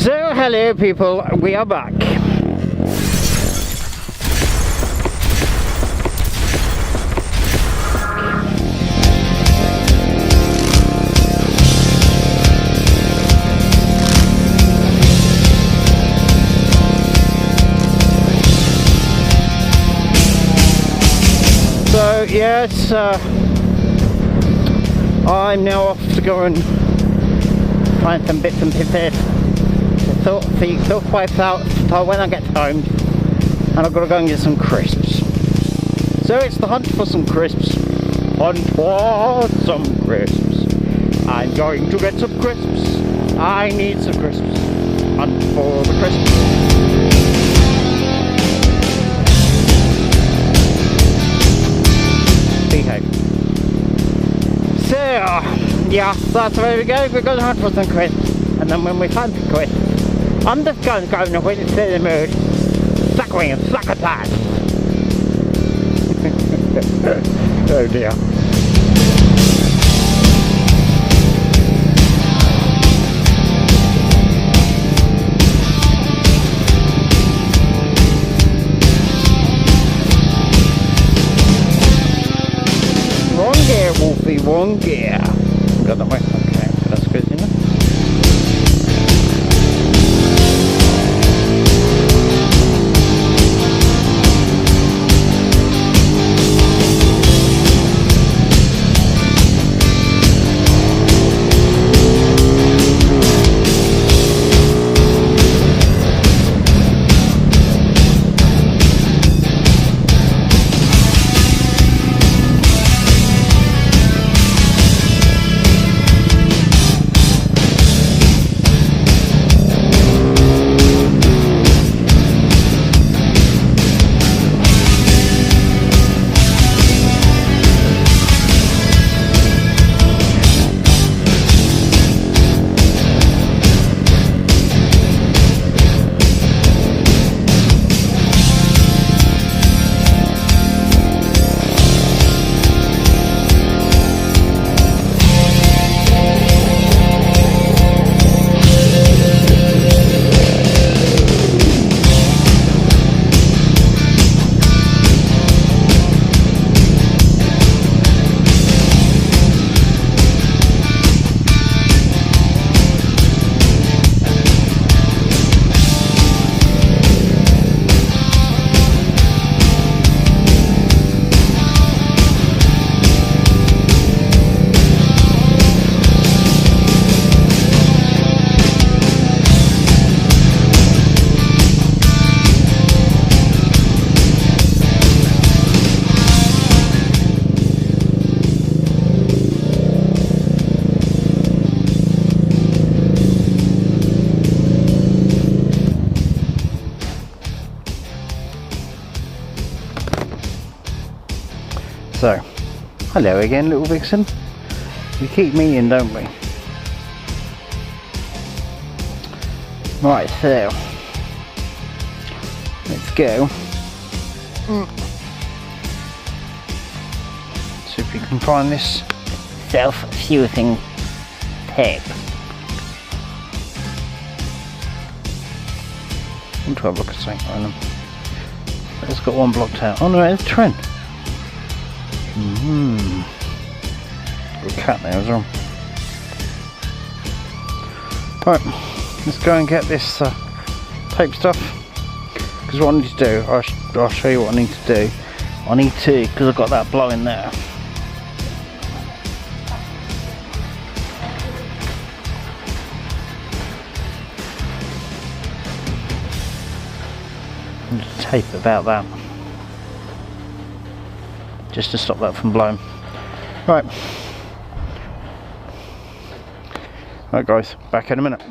So hello people, we are back. So yes, I'm now off to go and find some bits and pieces to sort wipes out for when I get home, and I've got to go and get some crisps. So it's the hunt for some crisps. Hunt for some crisps. I'm going to get some crisps. I need some crisps. Hunt for the crisps. Behave. So, yeah, that's where we go. We're going to hunt for some crisps. And then when we find the crisps, I'm just going to go in the mood, suckling and succotash. Oh dear. Wrong gear, Wolfie, wrong gear. Got that way? Okay, that's good enough. So, hello again, little vixen. We keep meeting, don't we? Right, so let's go. See if we can find this self-fusing tape. I'm trying to look at something on them. It's got one blocked out. Oh no, it's Trent. Got a cat there as well. Right, let's go and get this tape stuff. Because what I need to do, I'll show you what I need to do. I need to, because I've got that blowing there. I need to tape about that. Just to stop that from blowing. Right. Right guys, back in a minute.